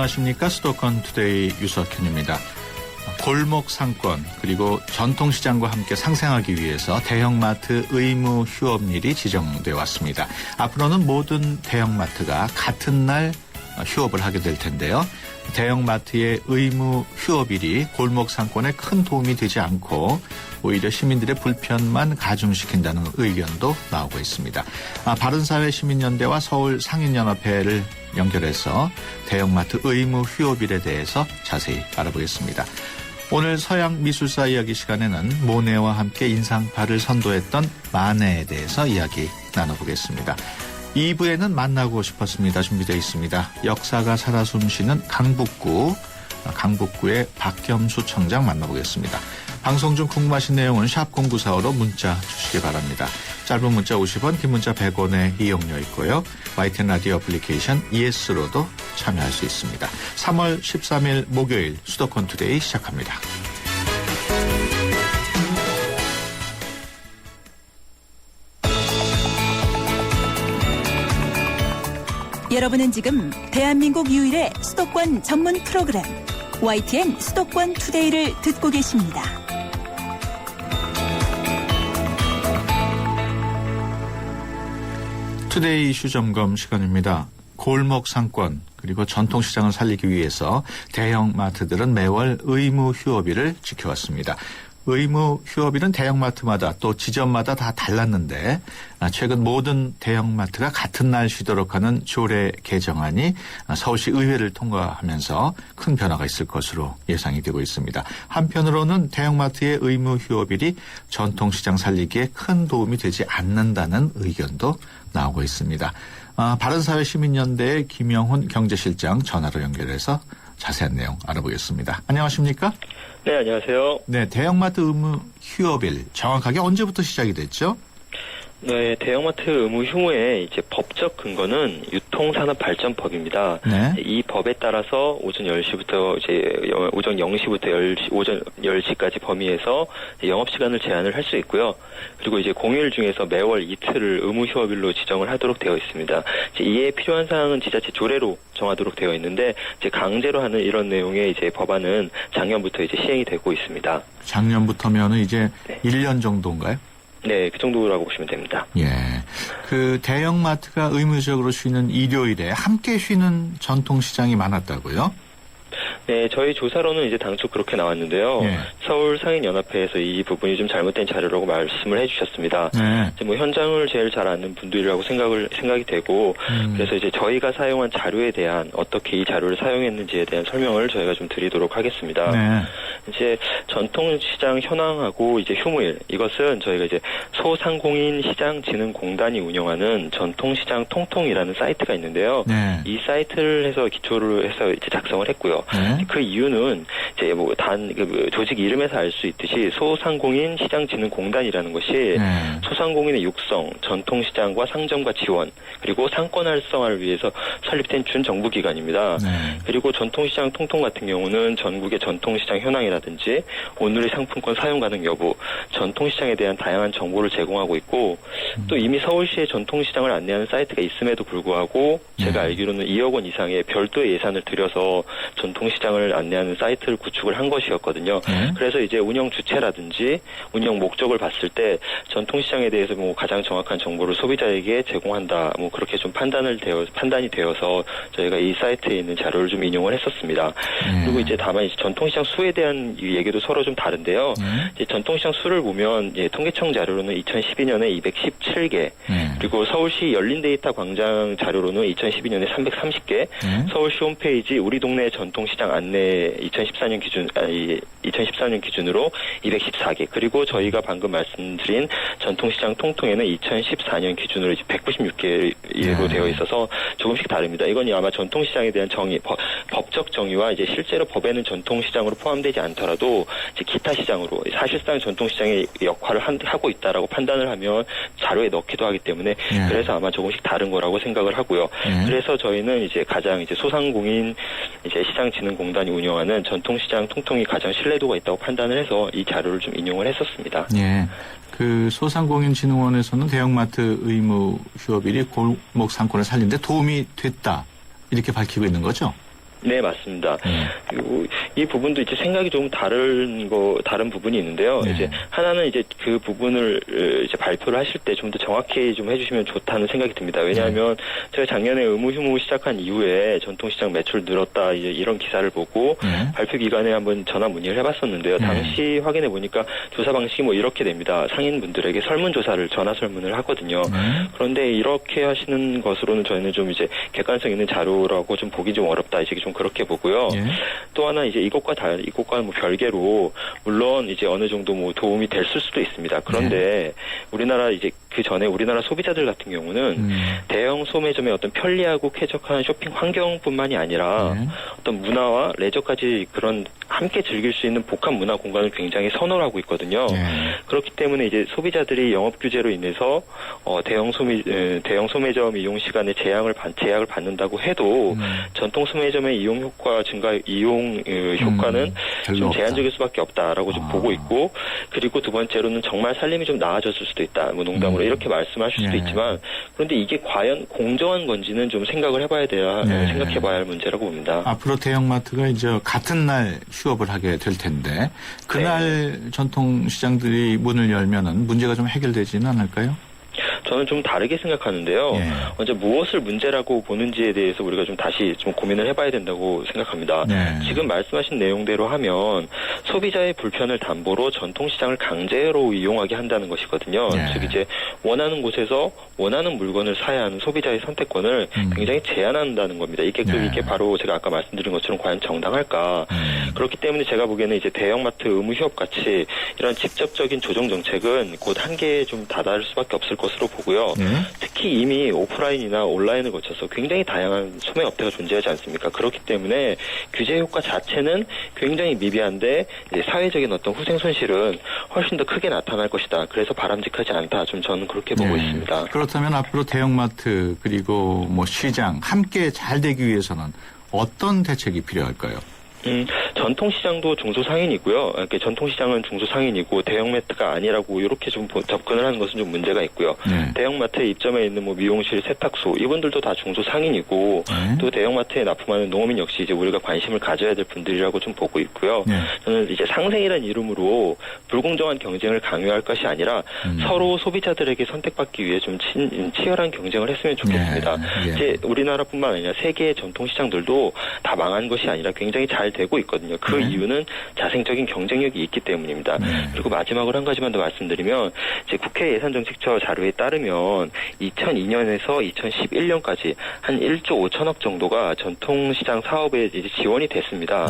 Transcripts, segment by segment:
안녕하십니까. 수도권 투데이 유석현입니다. 골목 상권 그리고 전통시장과 함께 상생하기 위해서 대형마트 의무 휴업일이 지정돼 왔습니다. 앞으로는 모든 대형마트가 같은 날 휴업을 하게 될 텐데요. 대형마트의 의무 휴업일이 골목 상권에 큰 도움이 되지 않고 오히려 시민들의 불편만 가중시킨다는 의견도 나오고 있습니다. 바른사회 시민연대와 서울 상인연합회를 연결해서 대형마트 의무 휴업일에 대해서 자세히 알아보겠습니다. 오늘 서양 미술사 이야기 시간에는 모네와 함께 인상파를 선도했던 마네에 대해서 이야기 나눠보겠습니다. 2부에는 만나고 싶었습니다. 준비되어 있습니다. 역사가 살아 숨쉬는 강북구의 박겸수 청장 만나보겠습니다. 방송 중 궁금하신 내용은 샵 0945로 문자 주시기 바랍니다. 짧은 문자 50원, 긴 문자 100원의 이용료 있고요. YTN 라디오 애플리케이션 ES로도 참여할 수 있습니다. 3월 13일 목요일 수도권 투데이 시작합니다. 여러분은 지금 대한민국 유일의 수도권 전문 프로그램 YTN 수도권 투데이를 듣고 계십니다. 투데이 이슈 점검 시간입니다. 골목 상권 그리고 전통시장을 살리기 위해서 대형마트들은 매월 의무 휴업일을 지켜왔습니다. 의무 휴업일은 대형마트마다 또 지점마다 다 달랐는데 최근 모든 대형마트가 같은 날 쉬도록 하는 조례 개정안이 서울시 의회를 통과하면서 큰 변화가 있을 것으로 예상이 되고 있습니다. 한편으로는 대형마트의 의무 휴업일이 전통시장 살리기에 큰 도움이 되지 않는다는 의견도 나오고 있습니다. 바른사회 시민연대의 김영훈 경제실장 전화로 연결해서 자세한 내용 알아보겠습니다. 안녕하십니까? 네, 안녕하세요. 네, 대형마트 의무 휴업일 정확하게 언제부터 시작이 됐죠? 네, 대형마트 의무 휴무의 이제 법적 근거는 유통산업발전법입니다. 네. 이 법에 따라서 오전 10시부터 오전 0시부터 오전 10시까지 범위에서 영업 시간을 제한을 할 수 있고요. 그리고 이제 공휴일 중에서 매월 이틀을 의무 휴업일로 지정을 하도록 되어 있습니다. 이에 필요한 사항은 지자체 조례로 정하도록 되어 있는데 이제 강제로 하는 이런 내용의 이제 법안은 작년부터 이제 시행이 되고 있습니다. 작년부터면은 이제 네. 1년 정도인가요? 네, 그 정도라고 보시면 됩니다. 예. 그 대형마트가 의무적으로 쉬는 일요일에 함께 쉬는 전통시장이 많았다고요? 네, 저희 조사로는 이제 당초 그렇게 나왔는데요. 예. 서울 상인연합회에서 이 부분이 좀 잘못된 자료라고 말씀을 해주셨습니다. 네. 이제 뭐 현장을 제일 잘 아는 분들이라고 생각이 되고, 그래서 이제 저희가 사용한 자료에 대한 어떻게 이 자료를 사용했는지에 대한 설명을 저희가 좀 드리도록 하겠습니다. 네. 이제 전통시장 현황하고 이제 휴무일 이것은 저희가 이제 소상공인 시장진흥공단이 운영하는 전통시장 통통이라는 사이트가 있는데요. 네. 이 사이트를 해서 기초로 해서 이제 작성을 했고요. 네. 그 이유는 이제 뭐 조직 이름에서 알 수 있듯이 소상공인 시장진흥공단이라는 것이 네. 소상공인의 육성, 전통시장과 상점과 지원, 그리고 상권 활성화를 위해서 설립된 준정부기관입니다. 네. 그리고 전통시장 통통 같은 경우는 전국의 전통시장 현황이라든지 오늘의 상품권 사용 가능 여부, 전통시장에 대한 다양한 정보를 제공하고 있고 또 이미 서울시의 전통시장을 안내하는 사이트가 있음에도 불구하고 제가 알기로는 2억 원 이상의 별도의 예산을 들여서 전통시장을 안내하는 사이트를 구축을 한 것이었거든요. 그래서 이제 운영 주체라든지 운영 목적을 봤을 때 전통시장에 대해서 뭐 가장 정확한 정보를 소비자에게 제공한다. 뭐 그렇게 좀 판단이 되어서 저희가 이 사이트에 있는 자료를 좀 인용을 했었습니다. 그리고 이제 다만 이제 전통시장 수에 대한 이 얘기도 서로 좀 다른데요. 이제 전통시장 수를 보면 이제 통계청 자료로는 2012년에 217개, 그리고 서울시 열린데이터 광장 자료로는 2012년에 330개, 서울시 홈페이지 우리 동네 전통시장 안내 2014년 기준으로 214개, 그리고 저희가 방금 말씀드린 전통시장 통통에는 2014년 기준으로 196개로 되어 있어서 조금씩 다릅니다. 이건 아마 전통시장에 대한 정의, 법적 정의와 이제 실제로 법에는 전통시장으로 포함되지 않더라도 이제 기타 시장으로 사실상 전통시장의 역할을 하고 있다라고 판단을 하면 자료에 넣기도 하기 때문에 그래서 아마 조금씩 다른 거라고 생각을 하고요. 그래서 저희는 이제 가장 이제 소상공인 이제 시장진흥공단이 운영하는 전통시장 통통이 가장 신뢰도가 있다고 판단을 해서 이 자료를 좀 인용을 했었습니다. 예. 그 소상공인진흥원에서는 대형마트 의무 휴업일이 골목 상권을 살리는데 도움이 됐다. 이렇게 밝히고 있는 거죠? 네, 맞습니다. 그리고 이 부분도 이제 생각이 좀 다른 부분이 있는데요. 네. 이제 하나는 이제 그 부분을 이제 발표를 하실 때 좀 더 정확히 좀 해주시면 좋다는 생각이 듭니다. 왜냐하면 제가 작년에 의무휴무 시작한 이후에 전통시장 매출 늘었다 이제 이런 기사를 보고 발표 기간에 한번 전화 문의를 해봤었는데요. 당시 확인해 보니까 조사 방식이 뭐 이렇게 됩니다. 상인분들에게 설문조사를 전화 설문을 하거든요. 그런데 이렇게 하시는 것으로는 저희는 좀 이제 객관성 있는 자료라고 좀 보기 좀 어렵다. 이제 좀 그렇게 보고요. 또 하나 이제 이것과는 뭐 별개로 물론 이제 어느 정도 뭐 도움이 됐을 수도 있습니다. 그런데 우리나라 이제 그 전에 우리나라 소비자들 같은 경우는 대형 소매점의 어떤 편리하고 쾌적한 쇼핑 환경뿐만이 아니라 어떤 문화와 레저까지 그런 함께 즐길 수 있는 복합 문화 공간을 굉장히 선호를 하고 있거든요. 그렇기 때문에 이제 소비자들이 영업 규제로 인해서 대형 소매점 이용 시간에 제약을 받는다고 해도 전통 소매점의 이용 효과는 좀 제한적일 수밖에 없다라고 좀 보고 있고, 그리고 두 번째로는 정말 살림이 좀 나아졌을 수도 있다. 뭐 농담으로 이렇게 말씀하실 수도 있지만, 그런데 이게 과연 공정한 건지는 좀 생각을 생각해봐야 할 문제라고 봅니다. 앞으로 대형마트가 이제 같은 날 휴업을 하게 될 텐데 그날 전통시장들이 문을 열면은 문제가 좀 해결되지는 않을까요? 저는 좀 다르게 생각하는데요. 먼저 무엇을 문제라고 보는지에 대해서 우리가 좀 다시 좀 고민을 해봐야 된다고 생각합니다. 지금 말씀하신 내용대로 하면 소비자의 불편을 담보로 전통시장을 강제로 이용하게 한다는 것이거든요. 즉 이제 원하는 곳에서 원하는 물건을 사야 하는 소비자의 선택권을 굉장히 제한한다는 겁니다. 이게 바로 제가 아까 말씀드린 것처럼 과연 정당할까? 그렇기 때문에 제가 보기에는 이제 대형마트 의무 휴업 같이 이런 직접적인 조정 정책은 곧 한계에 좀 다다를 수밖에 없을 것으로 보고요. 특히 이미 오프라인이나 온라인을 거쳐서 굉장히 다양한 소매업체가 존재하지 않습니까? 그렇기 때문에 규제 효과 자체는 굉장히 미비한데 이제 사회적인 어떤 후생 손실은 훨씬 더 크게 나타날 것이다. 그래서 바람직하지 않다. 좀 저는 그렇게 보고 있습니다. 그렇다면 앞으로 대형마트 그리고 뭐 시장 함께 잘 되기 위해서는 어떤 대책이 필요할까요? 전통시장도 중소상인이고요. 이렇게 전통시장은 중소상인이고 대형마트가 아니라고 이렇게 좀 접근을 하는 것은 좀 문제가 있고요. 대형마트에 입점해 있는 뭐 미용실, 세탁소 이분들도 다 중소상인이고 또 대형마트에 납품하는 농어민 역시 이제 우리가 관심을 가져야 될 분들이라고 좀 보고 있고요. 저는 이제 상생이라는 이름으로 불공정한 경쟁을 강요할 것이 아니라 서로 소비자들에게 선택받기 위해 좀 치열한 경쟁을 했으면 좋겠습니다. 이제 우리나라뿐만 아니라 세계의 전통시장들도 다 망한 것이 아니라 굉장히 잘 되고 있거든요. 그 이유는 자생적인 경쟁력이 있기 때문입니다. 그리고 마지막으로 한 가지만 더 말씀드리면 이제 국회 예산정책처 자료에 따르면 2002년에서 2011년까지 한 1조 5천억 정도가 전통시장 사업에 이제 지원이 됐습니다.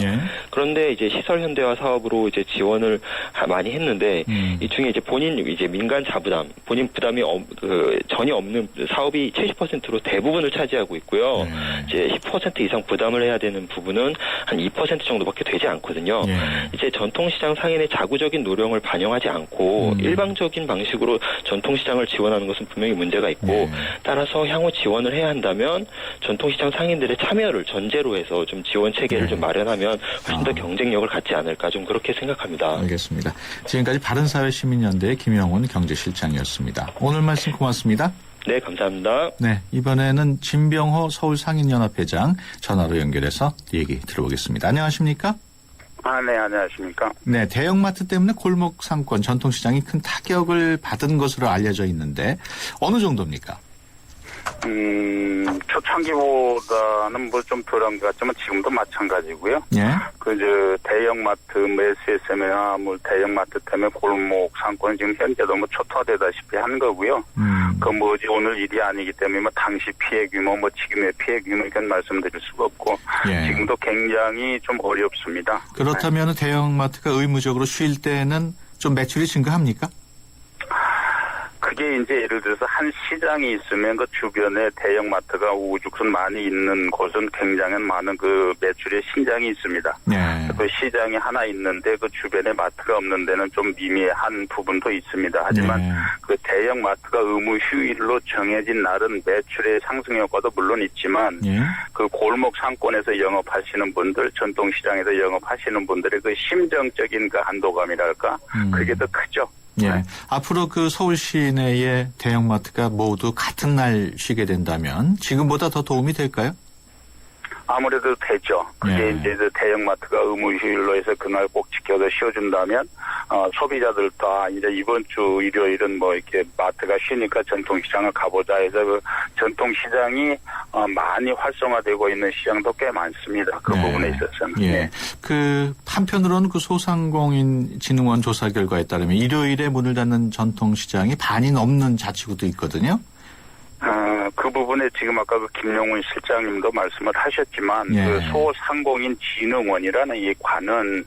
그런데 이제 시설 현대화 사업으로 이제 지원을 많이 했는데 이 중에 이제 민간 자부담, 본인 부담이 전혀 없는 사업이 70%로 대부분을 차지하고 있고요. 이제 10% 이상 부담을 해야 되는 부분은 한 2% 정도밖에 되지 않거든요. 이제 전통시장 상인의 자구적인 노력을 반영하지 않고 일방적인 방식으로 전통시장을 지원하는 것은 분명히 문제가 있고 따라서 향후 지원을 해야 한다면 전통시장 상인들의 참여를 전제로 해서 좀 지원 체계를 좀 마련하면 훨씬 더 경쟁력을 갖지 않을까 좀 그렇게 생각합니다. 알겠습니다. 지금까지 바른사회시민연대의 김영훈 경제실장이었습니다. 오늘 말씀 고맙습니다. 네, 감사합니다. 네, 이번에는 진병호 서울상인연합회장 전화로 연결해서 얘기 들어보겠습니다. 안녕하십니까? 네, 안녕하십니까? 네, 대형마트 때문에 골목 상권 전통시장이 큰 타격을 받은 것으로 알려져 있는데 어느 정도입니까? 초창기보다는 뭐 좀 덜한 것 같지만 지금도 마찬가지고요. 대형마트, SSM이나 뭐 대형마트 때문에 골목 상권은 지금 현재도 뭐 초토화되다시피 한 거고요. 어제 오늘 일이 아니기 때문에 뭐 당시 피해 규모, 지금의 피해 규모 이건 말씀드릴 수가 없고 지금도 굉장히 좀 어렵습니다. 그렇다면 대형마트가 의무적으로 쉴 때는 좀 매출이 증가합니까? 그게 이제 예를 들어서 한 시장이 있으면 그 주변에 대형마트가 우후죽순 많이 있는 곳은 굉장히 많은 그 매출의 신장이 있습니다. 그 시장이 하나 있는데 그 주변에 마트가 없는 데는 좀 미미한 부분도 있습니다. 하지만 그 대형마트가 의무 휴일로 정해진 날은 매출의 상승 효과도 물론 있지만 그 골목 상권에서 영업하시는 분들, 전통시장에서 영업하시는 분들의 그 심정적인 그 한도감이랄까 그게 더 크죠. 앞으로 그 서울 시내의 대형마트가 모두 같은 날 쉬게 된다면 지금보다 더 도움이 될까요? 아무래도 되죠. 그게 네. 이제 대형마트가 의무휴일로 해서 그날 꼭 지켜서 쉬어준다면 소비자들 다 이제 이번 주 일요일은 뭐 이렇게 마트가 쉬니까 전통시장을 가보자 해서 그 전통시장이 많이 활성화되고 있는 시장도 꽤 많습니다. 그 네. 부분에 있어서는. 예. 네. 그 한편으로는 그 소상공인진흥원 조사 결과에 따르면 일요일에 문을 닫는 전통시장이 반이 넘는 자치구도 있거든요. 그 부분에 지금 아까 그 김용훈 실장님도 말씀을 하셨지만 예. 그 소상공인 진흥원이라는 이 관은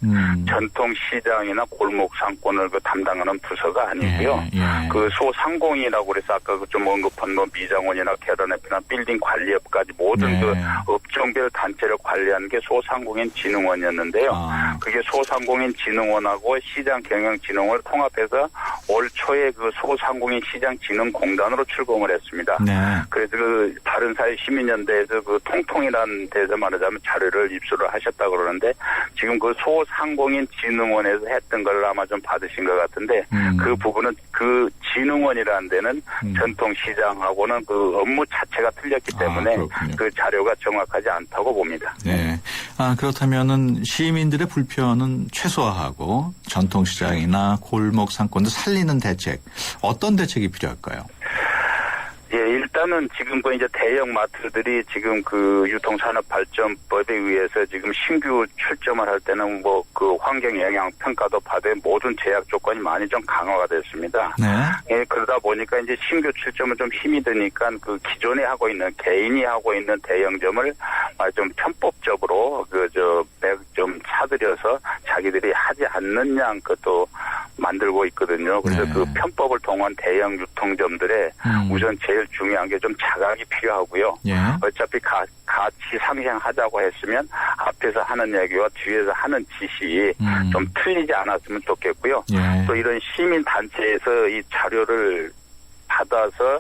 전통시장이나 골목 상권을 그 담당하는 부서가 아니고요. 예. 예. 그 소상공인이라고 그래서 아까 그 좀 언급한 뭐 미장원이나 계란협회나 빌딩 관리업까지 모든 예. 그 업종별 단체를 관리하는 게 소상공인 진흥원이었는데요. 그게 소상공인 진흥원하고 시장 경영 진흥원을 통합해서 올 초에 그 소상공인 시장 진흥공단으로 출범을 했습니다. 네. 그래서 그 다른 사회 시민연대에서 그 통통이라는 데서 말하자면 자료를 입수를 하셨다고 그러는데 지금 그 소상공인 진흥원에서 했던 걸 아마 좀 받으신 것 같은데 그 부분은 그 진흥원이라는 데는 전통시장하고는 그 업무 자체가 틀렸기 때문에 그 자료가 정확하지 않다고 봅니다. 네. 그렇다면은 시민들의 불편은 최소화하고 전통시장이나 골목 상권도 살리는 대책, 어떤 대책이 필요할까요? 예, 일단은 지금 그 이제 대형 마트들이 지금 그 유통산업발전법에 의해서 지금 신규 출점을 할 때는 뭐 그 환경 영향 평가도 받은 모든 제약 조건이 많이 좀 강화가 됐습니다. 네. 예, 그러다 보니까 이제 신규 출점은 좀 힘이 드니까 그 기존에 하고 있는 개인이 하고 있는 대형점을 좀 편법적으로 좀 사들여서 자기들이 하지 않는 양 그것도 만들고 있거든요. 그래서 네. 그 편법을 통한 대형 유통점들의 우선 제일 중요한 게 좀 자각이 필요하고요. 예. 어차피 같이 상생하자고 했으면 앞에서 하는 얘기와 뒤에서 하는 지시 좀 틀리지 않았으면 좋겠고요. 예. 또 이런 시민단체에서 이 자료를 받아서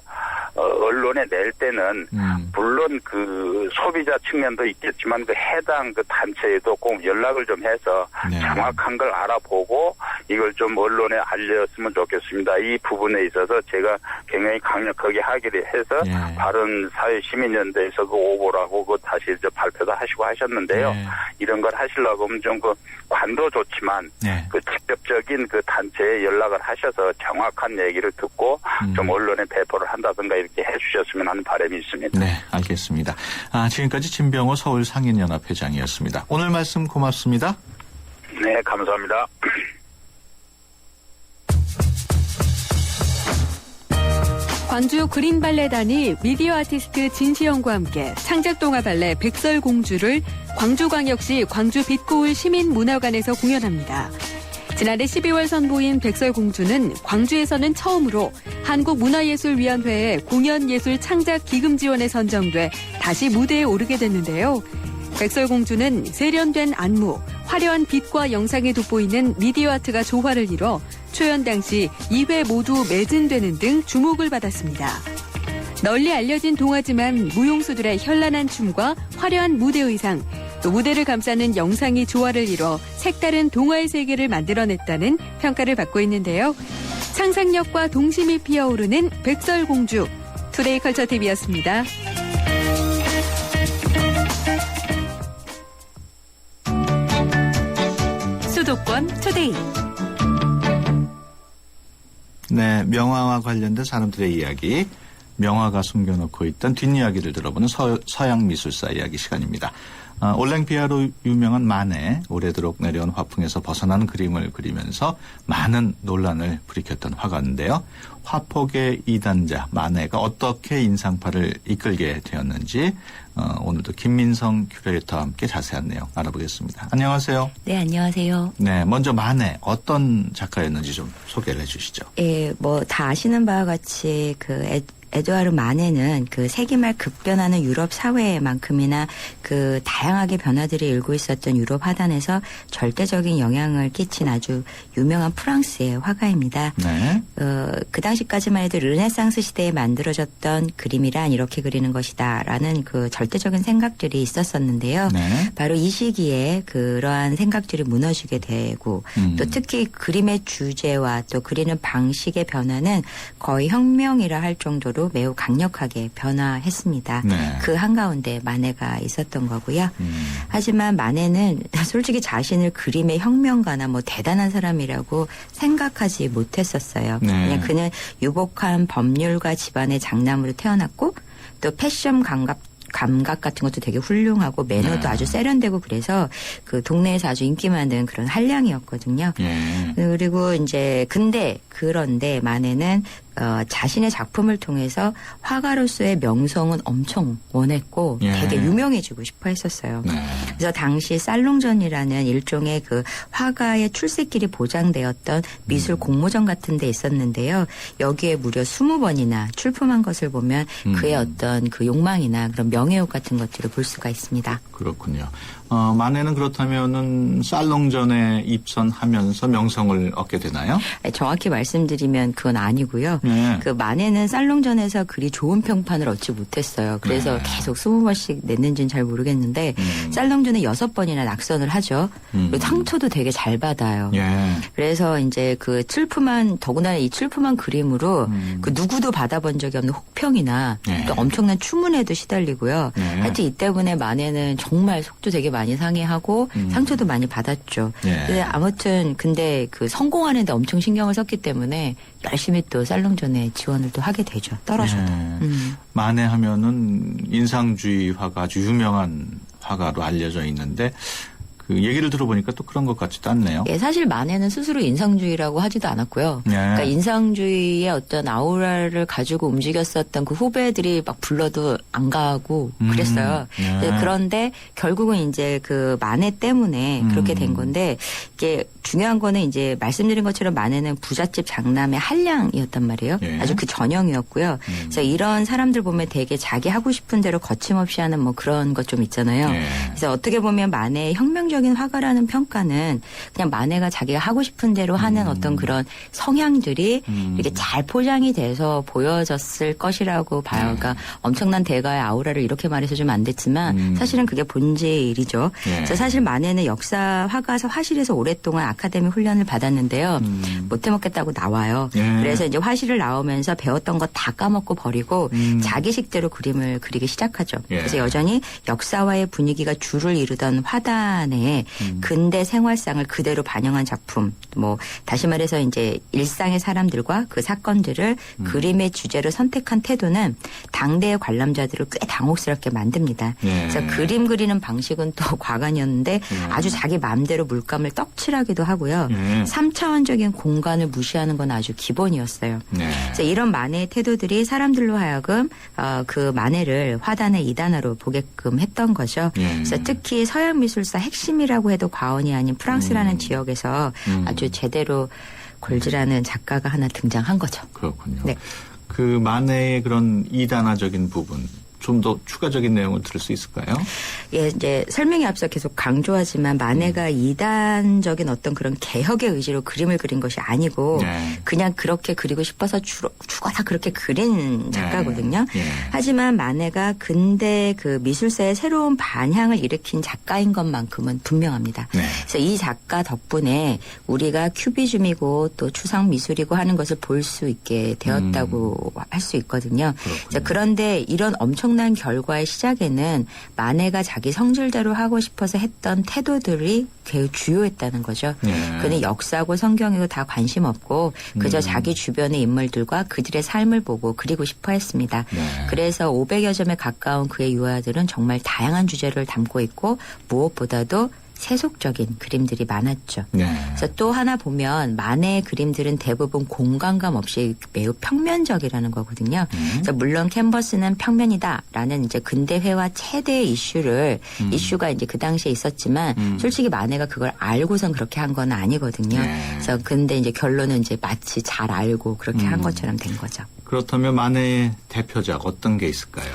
언론에 낼 때는 물론 그 소비자 측면도 있겠지만 그 해당 그 단체에도 꼭 연락을 좀 해서 네. 정확한 걸 알아보고 이걸 좀 언론에 알렸으면 좋겠습니다. 이 부분에 있어서 제가 굉장히 강력하게 하기를 해서 예. 다른 사회시민연대에서 그 오보라고 그 다시 이제 발표도 하시고 하셨는데요. 예. 이런 걸 하시려고 하면 좀 그 관도 좋지만 네. 그 직접적인 그 단체에 연락을 하셔서 정확한 얘기를 듣고 좀 언론에 배포를 한다든가 이렇게 해주셨으면 하는 바람이 있습니다. 네, 알겠습니다. 지금까지 진병호 서울상인연합회장이었습니다. 오늘 말씀 고맙습니다. 네, 감사합니다. 광주 그린발레단이 미디어 아티스트 진시영과 함께 창작동화 발레 백설공주를 광주광역시 광주 빛고울 시민문화관에서 공연합니다. 지난해 12월 선보인 백설공주는 광주에서는 처음으로 한국문화예술위원회의 공연예술 창작 기금 지원에 선정돼 다시 무대에 오르게 됐는데요. 백설공주는 세련된 안무, 화려한 빛과 영상이 돋보이는 미디어 아트가 조화를 이뤄 초연 당시 2회 모두 매진되는 등 주목을 받았습니다. 널리 알려진 동화지만 무용수들의 현란한 춤과 화려한 무대 의상, 또 무대를 감싸는 영상이 조화를 이뤄 색다른 동화의 세계를 만들어냈다는 평가를 받고 있는데요. 상상력과 동심이 피어오르는 백설공주, 투데이 컬처 TV였습니다. 수도권 투데이. 네, 명화와 관련된 사람들의 이야기, 명화가 숨겨놓고 있던 뒷이야기를 들어보는 서양 미술사 이야기 시간입니다. 올랭피아로 유명한 마네, 오래도록 내려온 화풍에서 벗어나는 그림을 그리면서 많은 논란을 불이켰던 화가인데요. 화폭의 이단자 마네가 어떻게 인상파를 이끌게 되었는지 오늘도 김민성 큐레이터와 함께 자세한 내용 알아보겠습니다. 안녕하세요. 네, 안녕하세요. 네, 먼저 마네 어떤 작가였는지 좀 소개를 해주시죠. 예, 뭐 다 아시는 바와 같이 그 에드와르 마네는 그 세기말 급변하는 유럽 사회만큼이나 그 다양하게 변화들이 일고 있었던 유럽 하단에서 절대적인 영향을 끼친 아주 유명한 프랑스의 화가입니다. 네. 그 당시까지만 해도 르네상스 시대에 만들어졌던 그림이란 이렇게 그리는 것이다라는 그 절대적인 생각들이 있었었는데요. 네. 바로 이 시기에 그러한 생각들이 무너지게 되고 또 특히 그림의 주제와 또 그리는 방식의 변화는 거의 혁명이라 할 정도로 이미지로 매우 강력하게 변화했습니다. 네. 그 한가운데 마네가 있었던 거고요. 하지만 마네는 솔직히 자신을 그림의 혁명가나 뭐 대단한 사람이라고 생각하지 못했었어요. 네. 그냥 그는 유복한 법률가 집안의 장남으로 태어났고 또 패션 감각 같은 것도 되게 훌륭하고 매너도 네. 아주 세련되고 그래서 그 동네에서 아주 인기 많은 그런 한량이었거든요. 예. 그리고 이제 그런데 마네는 자신의 작품을 통해서 화가로서의 명성은 엄청 원했고 예. 되게 유명해지고 싶어 했었어요. 네. 그래서 당시 살롱전이라는 일종의 그 화가의 출세길이 보장되었던 미술 공모전 같은 데 있었는데요. 여기에 무려 20번이나 출품한 것을 보면 그의 어떤 그 욕망이나 그런 명예욕 같은 것들을 볼 수가 있습니다. 그렇군요. 마네는 그렇다면은 살롱전에 입선하면서 명성을 얻게 되나요? 정확히 말씀드리면 그건 아니고요. 네. 그 마네는 살롱전에서 그리 좋은 평판을 얻지 못했어요. 그래서 네. 계속 20번씩 냈는지는 잘 모르겠는데 살롱전에 6번이나 낙선을 하죠. 그리고 상처도 되게 잘 받아요. 예. 그래서 이제 그 더구나 이 출품한 그림으로 그 누구도 받아본 적이 없는 혹평이나 네. 또 엄청난 추문에도 시달리고요. 네. 하여튼 이 때문에 마네는 정말 속도 되게 많이 상해하고 상처도 많이 받았죠. 네. 근데 아무튼 근데 그 성공하는데 엄청 신경을 썼기 때문에 열심히 또 살롱전에 지원을 또 하게 되죠. 떨어져도. 네. 마네 하면은 인상주의 화가 아주 유명한 화가로 알려져 있는데 그 얘기를 들어보니까 또 그런 것 같지도 않네요. 예, 사실 마네는 스스로 인상주의라고 하지도 않았고요. 네. 그러니까 인상주의의 어떤 아우라를 가지고 움직였었던 그 후배들이 막 불러도 안 가고 그랬어요. 네. 그런데 결국은 이제 그 마네 때문에 그렇게 된 건데 이게 중요한 거는 이제 말씀드린 것처럼 마네는 부잣집 장남의 한량이었단 말이에요. 예. 아주 그 전형이었고요. 그래서 이런 사람들 보면 되게 자기 하고 싶은 대로 거침없이 하는 뭐 그런 것 좀 있잖아요. 예. 그래서 어떻게 보면 마네의 혁명적인 화가라는 평가는 그냥 마네가 자기가 하고 싶은 대로 하는 어떤 그런 성향들이 이렇게 잘 포장이 돼서 보여졌을 것이라고 봐요. 그러니까 엄청난 대가의 아우라를 이렇게 말해서 좀 안 됐지만 사실은 그게 본질이죠. 예. 그래서 사실 마네는 역사 화가서 화실에서 오랫동안 아카데미 훈련을 받았는데요. 못해 먹겠다고 나와요. 예. 그래서 이제 화실을 나오면서 배웠던 거 다 까먹고 버리고 자기 식대로 그림을 그리기 시작하죠. 예. 그래서 여전히 역사와의 분위기가 줄을 이루던 화단에 근대 생활상을 그대로 반영한 작품, 뭐 다시 말해서 이제 일상의 사람들과 그 사건들을 그림의 주제로 선택한 태도는 당대의 관람자들을 꽤 당혹스럽게 만듭니다. 예. 그래서 그림 그리는 방식은 또 과관이었는데 아주 자기 마음대로 물감을 떡칠하기도 하고요. 예. 3차원적인 공간을 무시하는 건 아주 기본이었어요. 네. 그래서 이런 마네의 태도들이 사람들로 하여금 그 마네를 화단의 이단화로 보게끔 했던 거죠. 예. 그래서 특히 서양 미술사 핵심이라고 해도 과언이 아닌 프랑스라는 지역에서 아주 제대로 골질하는 작가가 하나 등장한 거죠. 그렇군요. 네. 그 마네의 그런 이단화적인 부분 좀 더 추가적인 내용을 들을 수 있을까요? 예, 이제 설명에 앞서 계속 강조하지만 마네가 이단적인 어떤 그런 개혁의 의지로 그림을 그린 것이 아니고 네. 그냥 그렇게 그리고 싶어서 죽어다 그렇게 그린 작가거든요. 네. 하지만 마네가 근대 그 미술사의 새로운 반향을 일으킨 작가인 것만큼은 분명합니다. 네. 그래서 이 작가 덕분에 우리가 큐비즘이고 또 추상 미술이고 하는 것을 볼 수 있게 되었다고 할 수 있거든요. 그래서 그런데 이런 엄청난 결과의 시작에는 마네가 자기 성질대로 하고 싶어서 했던 태도들이 매우 주요했다는 거죠. 네. 그는 역사고 성경이고 다 관심 없고 그저 자기 주변의 인물들과 그들의 삶을 보고 그리고 싶어 했습니다. 네. 그래서 500여 점에 가까운 그의 유화들은 정말 다양한 주제를 담고 있고 무엇보다도 세속적인 그림들이 많았죠. 네. 그래서 또 하나 보면 마네의 그림들은 대부분 공간감 없이 매우 평면적이라는 거거든요. 그래서 물론 캔버스는 평면이다라는 이제 근대회화 최대의 이슈가 이제 그 당시에 있었지만 솔직히 마네가 그걸 알고선 그렇게 한 건 아니거든요. 네. 그래서 근데 이제 결론은 이제 마치 잘 알고 그렇게 한 것처럼 된 거죠. 그렇다면 마네의 대표작 어떤 게 있을까요?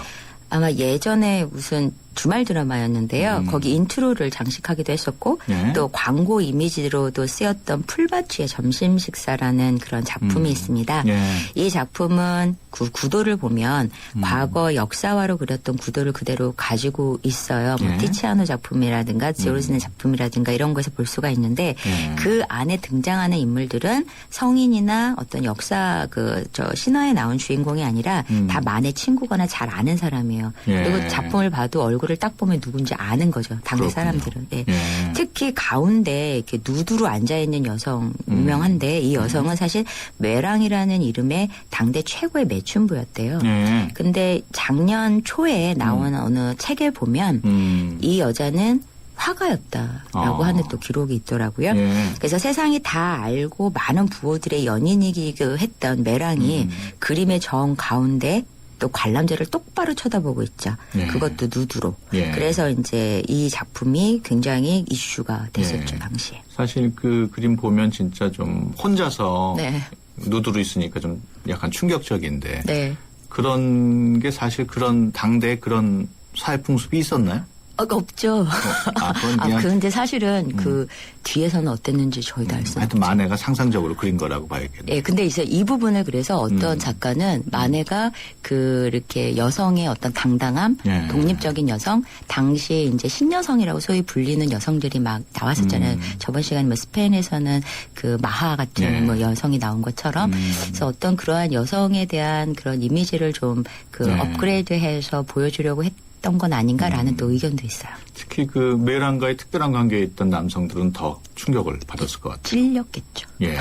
아마 예전에 무슨 주말 드라마였는데요. 거기 인트로를 장식하기도 했었고 예. 또 광고 이미지로도 쓰였던 풀밭 위의 점심 식사라는 그런 작품이 있습니다. 예. 이 작품은 그 구도를 보면 과거 역사화로 그렸던 구도를 그대로 가지고 있어요. 뭐 예. 티치아노 작품이라든가 지오르스네 작품이라든가 이런 거에서 볼 수가 있는데 예. 그 안에 등장하는 인물들은 성인이나 어떤 역사 저 신화에 나온 주인공이 아니라 다 만의 친구거나 잘 아는 사람이에요. 예. 그리고 작품을 봐도 얼굴을 딱 보면 누군지 아는 거죠. 당대 그렇군요. 사람들은. 예. 예. 특히 가운데 이렇게 누드로 앉아 있는 여성 유명한데 이 여성은 사실 메랑이라는 이름의 당대 최고의 매춘부였대요. 예. 근데 작년 초에 나온 어느 책에 보면 이 여자는 화가였다라고 하는 또 기록이 있더라고요. 예. 그래서 세상이 다 알고 많은 부호들의 연인이기도 했던 메랑이 그림의 정 가운데 또 관람자를 똑바로 쳐다보고 있죠. 예. 그것도 누드로. 예. 그래서 이제 이 작품이 굉장히 이슈가 됐었죠, 예. 당시에. 사실 그 그림 보면 진짜 좀 혼자서 네. 누드로 있으니까 좀 약간 충격적인데 네. 그런 게 사실 그런 당대에 그런 사회 풍습이 있었나요? 없죠. 그건 그냥 근데 사실은 그 뒤에서는 어땠는지 저희도 알 수는 하여튼 없죠. 만해가 상상적으로 그린 거라고 봐야겠네요. 예, 근데 이제 이 부분을 그래서 어떤 작가는 마네가 이렇게 여성의 어떤 당당함, 예. 독립적인 여성, 당시 이제 신여성이라고 소위 불리는 여성들이 막 나왔었잖아요. 저번 시간에 뭐 스페인에서는 그 마하 같은 예. 뭐 여성이 나온 것처럼 그래서 어떤 그러한 여성에 대한 그런 이미지를 좀 예. 업그레이드해서 보여주려고 했던 건 아닌가라는 또 의견도 있어요. 특히 그 메랑과의 특별한 관계에 있던 남성들은 더 충격을 받았을 것 같아요. 찔렸겠죠. 예,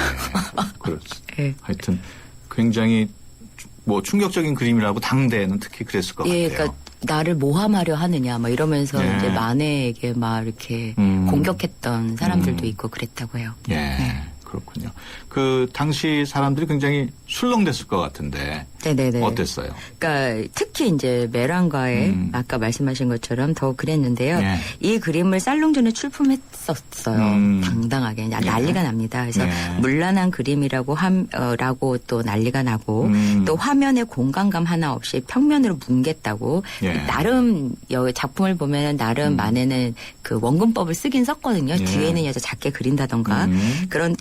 그렇지. 예. 하여튼 굉장히 뭐 충격적인 그림이라고 당대에는 특히 그랬을 것 예, 같아요. 그러니까 나를 모함하려 하느냐, 막 이러면서 예. 이제 마네에게 막 이렇게 공격했던 사람들도 있고 그랬다고 해요. 예, 네. 그렇군요. 그 당시 사람들이 굉장히 술렁댔을 것 같은데 네네네. 어땠어요? 그러니까 특히 이제 메랑과의 아까 말씀하신 것처럼 더 그랬는데요. 예. 이 그림을 살롱전에 출품했었어요. 당당하게 그냥 예. 난리가 납니다. 그래서 예. 물란한 그림이라고 라고 또 난리가 나고 또 화면에 공간감 하나 없이 평면으로 뭉갰다고 예. 나름 작품을 보면 나름 마네는 그 원근법을 쓰긴 썼거든요. 예. 뒤에 있는 여자 작게 그린다던가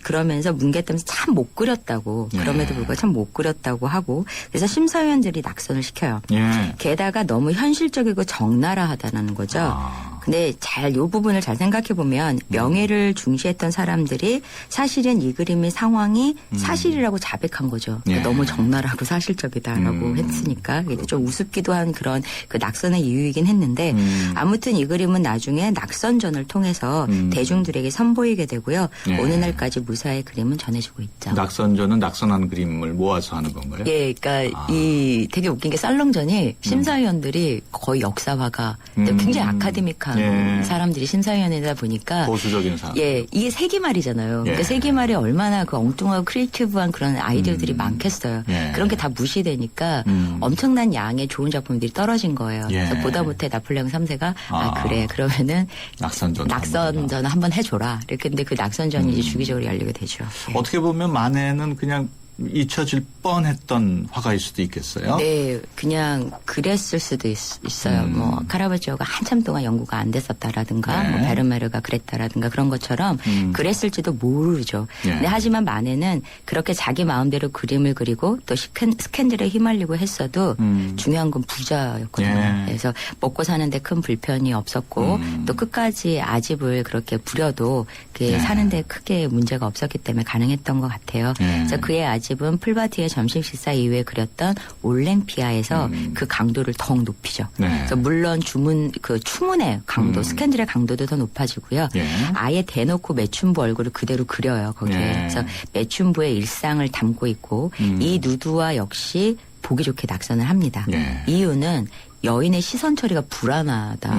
그러면서 뭉갰다면서 참 못 그렸다고 예. 그럼에도 불구하고 참 못 그렸다고 하고 그래서 심사위원들이 낙선을 시켜요. 예. 게다가 너무 현실적이고 적나라하다는 거죠. 아. 근데 이 부분을 잘 생각해 보면 명예를 중시했던 사람들이 사실은 이 그림의 상황이 사실이라고 자백한 거죠. 그러니까 예. 너무 적나라하고 사실적이다라고 했으니까 이게 좀 우습기도 한 그런 그 낙선의 이유이긴 했는데 아무튼 이 그림은 나중에 낙선전을 통해서 대중들에게 선보이게 되고요. 예. 오늘날까지 무사의 그림은 전해지고 있죠. 낙선전은 낙선한 그림을 모아서 하는 건가요? 예, 그러니까 이 되게 웃긴 게 살롱전이 심사위원들이 거의 역사화가 굉장히 아카데믹한 예. 사람들이 심사위원이다 보니까 보수적인 사람. 예, 이게 세기말이잖아요. 예. 그러니까 세기말에 얼마나 그 엉뚱하고 크리에이티브한 그런 아이디어들이 많겠어요. 예. 그런 게 다 무시되니까 엄청난 양의 좋은 작품들이 떨어진 거예요. 예. 그래서 보다 못해 나폴레옹 3세가 아. 그래 그러면은 낙선전 한번 해줘라. 이렇게 근데 그 낙선전이 이제 주기적으로 열리게 되죠. 예. 어떻게 보면 만해는 그냥 잊혀질 뻔했던 화가일 수도 있겠어요. 네, 그냥 그랬을 수도 있어요. 뭐 카라바조가 한참 동안 연구가 안 됐었다라든가, 네. 뭐 베르메르가 그랬다라든가 그런 것처럼 그랬을지도 모르죠. 네. 근데 하지만 마네는 그렇게 자기 마음대로 그림을 그리고 또 스캔들에 휘말리고 했어도 중요한 건 부자였거든요. 네. 그래서 먹고 사는데 큰 불편이 없었고 또 끝까지 아집을 그렇게 부려도 그게 네. 사는데 크게 문제가 없었기 때문에 가능했던 것 같아요. 네. 그래서 그의 아집은 풀바티의 점심 식사 이후에 그렸던 올랭피아에서 그 강도를 더욱 높이죠. 네. 그래서 물론 추문의 강도, 스캔들의 강도도 더 높아지고요. 예. 아예 대놓고 매춘부 얼굴을 그대로 그려요. 거기에. 예. 그래서 매춘부의 일상을 담고 있고 이 누드와 역시 보기 좋게 낙선을 합니다. 예. 이유는 여인의 시선 처리가 불안하다.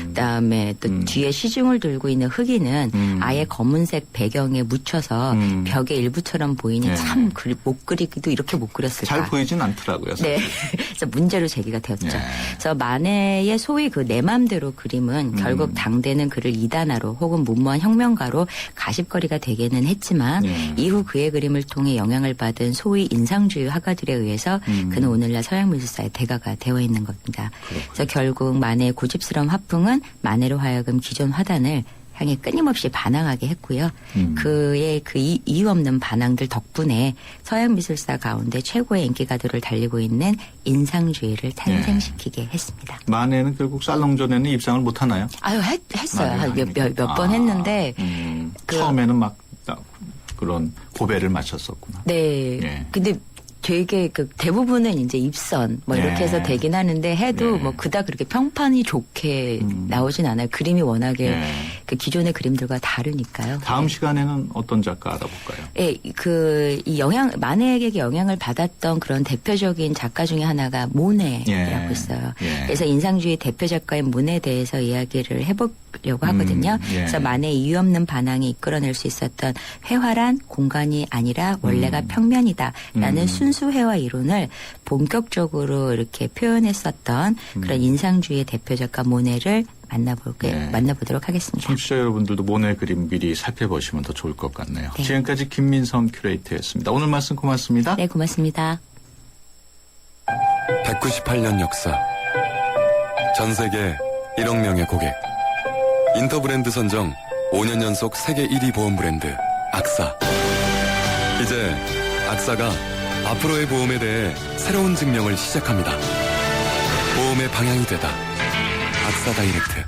그다음에 또 뒤에 시중을 들고 있는 흑인은 아예 검은색 배경에 묻혀서 벽의 일부처럼 보이니 네. 참 못 그리기도 이렇게 못 그렸을까. 잘 보이진 않더라고요. 네. 그래서 문제로 제기가 되었죠. 네. 그래서 마네의 소위 그 내 맘대로 그림은 결국 당대는 그를 이단화로 혹은 무모한 혁명가로 가십거리가 되기는 했지만 네. 이후 그의 그림을 통해 영향을 받은 소위 인상주의 화가들에 의해서 그는 오늘날 서양 미술사의 대가가 되어 있는 겁니다. 겁니다. 그래서 결국 만해의 고집스러운 화풍은 만해로 하여금 기존 화단을 향해 끊임없이 반항하게 했고요. 그의 그 이유 없는 반항들 덕분에 서양 미술사 가운데 최고의 인기가도를 달리고 있는 인상주의를 탄생시키게 했습니다. 만해는 결국 살롱전에는 입상을 못 하나요? 아유, 했어요. 몇 번 했는데. 처음에는 막 그런 고배를 마쳤었구나. 네. 예. 근데 되게 그 대부분은 이제 입선 뭐 이렇게 해서 되긴 하는데 해도 뭐 그닥 그렇게 평판이 좋게 나오진 않아요. 그림이 워낙에 그 기존의 그림들과 다르니까요. 다음 시간에는 어떤 작가 알아볼까요? 예, 이 만해에게 영향을 받았던 그런 대표적인 작가 중에 하나가 모네라고 있어요. 그래서 인상주의 대표 작가인 모네에 대해서 이야기를 해보려고 하거든요. 그래서 만해의 이유 없는 반항이 이끌어낼 수 있었던 회화란 공간이 아니라 원래가 평면이다라는 순수회화 이론을 본격적으로 이렇게 표현했었던 그런 인상주의의 대표 작가 모네를 만나보도록 하겠습니다. 청취자 여러분들도 모네 그림 미리 살펴보시면 더 좋을 것 같네요. 네. 지금까지 김민성 큐레이터였습니다. 오늘 말씀 고맙습니다. 네, 고맙습니다. 198년 역사. 전 세계 1억 명의 고객. 인터브랜드 선정 5년 연속 세계 1위 보험 브랜드 악사. 이제 악사가 앞으로의 보험에 대해 새로운 증명을 시작합니다. 보험의 방향이 되다. 악사 다이렉트.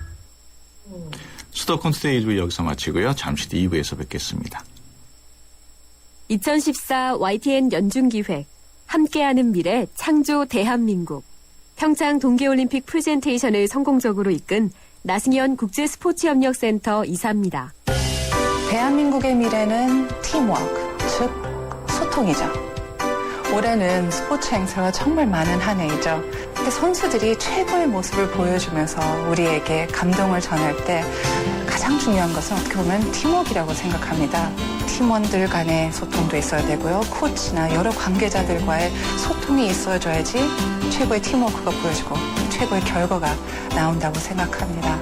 수도권 투데이 1부 여기서 마치고요. 잠시 뒤 2부에서 뵙겠습니다. 2014 YTN 연중기획 함께하는 미래 창조 대한민국 평창 동계올림픽 프레젠테이션을 성공적으로 이끈 나승현 국제스포츠협력센터 이사입니다. 대한민국의 미래는 팀워크, 즉 소통이죠. 올해는 스포츠 행사가 정말 많은 한 해이죠. 선수들이 최고의 모습을 보여주면서 우리에게 감동을 전할 때 가장 중요한 것은 어떻게 보면 팀워크라고 생각합니다. 팀원들 간의 소통도 있어야 되고요. 코치나 여러 관계자들과의 소통이 있어줘야지 최고의 팀워크가 보여지고 최고의 결과가 나온다고 생각합니다.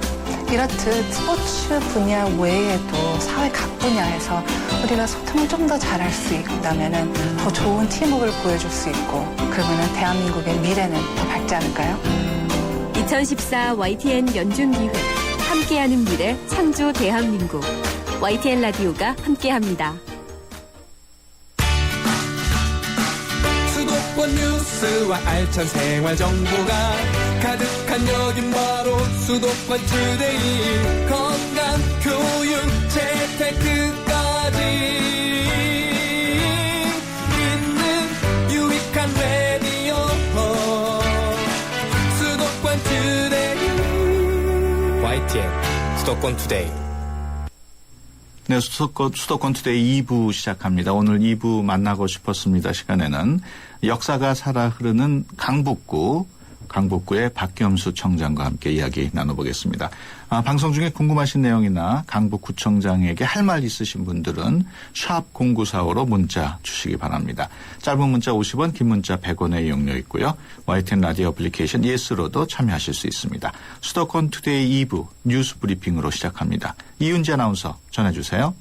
이렇듯 스포츠 분야 외에도 사회 각 분야에서 우리가 소통을 좀 더 잘할 수 있다면 더 좋은 팀워크를 보여줄 수 있고 그러면 대한민국의 미래는 더 밝지 않을까요? 2014 YTN 연중기획 함께하는 미래 창조 대한민국 YTN 라디오가 함께합니다. 수도권 뉴스와 알찬 생활 정보가 가득한 여긴 바로 수도권 투데이. 건강, 교육, 재테크까지 있는 유익한 라디오 수도권 투데이. YTN 수도권 투데이. 네, 수도권 투데이 2부 시작합니다. 오늘 2부 만나고 싶었습니다 시간에는 역사가 살아 흐르는 강북구의 박겸수 청장과 함께 이야기 나눠보겠습니다. 방송 중에 궁금하신 내용이나 강북구청장에게 할 말 있으신 분들은 샵 0945로 문자 주시기 바랍니다. 짧은 문자 50원, 긴 문자 100원의 이용료 있고요. YTN 라디오 애플리케이션 예스로도 참여하실 수 있습니다. 수도권 투데이 2부 뉴스 브리핑으로 시작합니다. 이윤지 아나운서 전해주세요.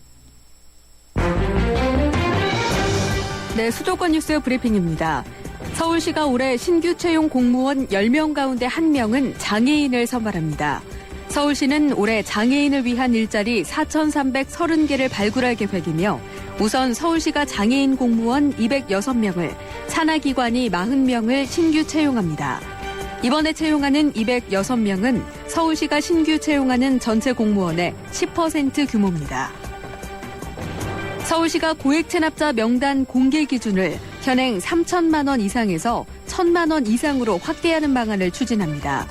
네, 수도권 뉴스 브리핑입니다. 서울시가 올해 신규 채용 공무원 10명 가운데 1명은 장애인을 선발합니다. 서울시는 올해 장애인을 위한 일자리 4,330개를 발굴할 계획이며 우선 서울시가 장애인 공무원 206명을, 산하기관이 40명을 신규 채용합니다. 이번에 채용하는 206명은 서울시가 신규 채용하는 전체 공무원의 10% 규모입니다. 서울시가 고액 체납자 명단 공개 기준을 현행 3천만 원 이상에서 1,000만 원 이상으로 확대하는 방안을 추진합니다.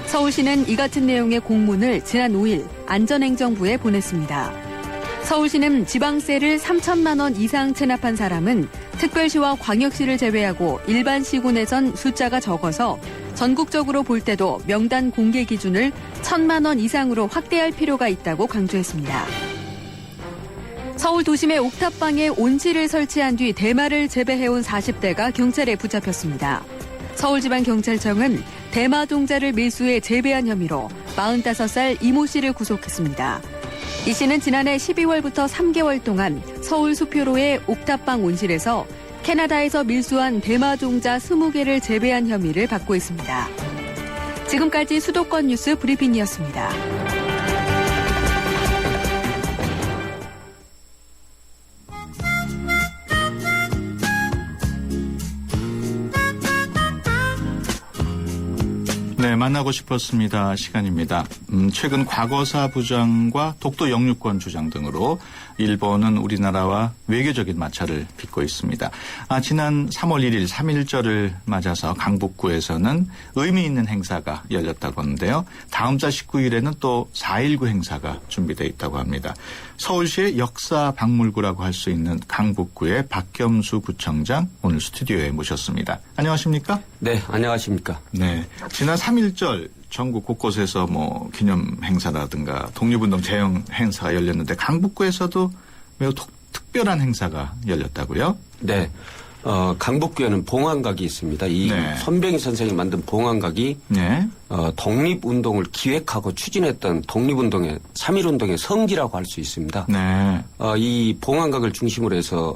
서울시는 이 같은 내용의 공문을 지난 5일 안전행정부에 보냈습니다. 서울시는 지방세를 3천만 원 이상 체납한 사람은 특별시와 광역시를 제외하고 일반 시군에선 숫자가 적어서 전국적으로 볼 때도 명단 공개 기준을 1,000만 원 이상으로 확대할 필요가 있다고 강조했습니다. 서울 도심의 옥탑방에 온실을 설치한 뒤 대마를 재배해온 40대가 경찰에 붙잡혔습니다. 서울지방경찰청은 대마 종자를 밀수해 재배한 혐의로 45살 이모 씨를 구속했습니다. 이 씨는 지난해 12월부터 3개월 동안 서울 수표로의 옥탑방 온실에서 캐나다에서 밀수한 대마 종자 20개를 재배한 혐의를 받고 있습니다. 지금까지 수도권 뉴스 브리핑이었습니다. 네, 만나고 싶었습니다. 시간입니다. 최근 과거사 부정과 독도 영유권 주장 등으로 일본은 우리나라와 외교적인 마찰을 빚고 있습니다. 지난 3월 1일 3.1절을 맞아서 강북구에서는 의미 있는 행사가 열렸다고 하는데요. 다음 달 19일에는 또 4.19 행사가 준비되어 있다고 합니다. 서울시의 역사 박물구라고 할 수 있는 강북구의 박겸수 구청장 오늘 스튜디오에 모셨습니다. 안녕하십니까? 네, 안녕하십니까? 네. 지난 3.1절 전국 곳곳에서 뭐 기념 행사라든가 독립운동 제형 행사가 열렸는데 강북구에서도 매우 특별한 행사가 열렸다고요? 네. 강북구에는 봉황각이 있습니다. 이 네. 손병희 선생이 만든 봉황각이 네. 독립운동을 기획하고 추진했던 독립운동의 3.1운동의 성지라고 할 수 있습니다. 네. 이 봉황각을 중심으로 해서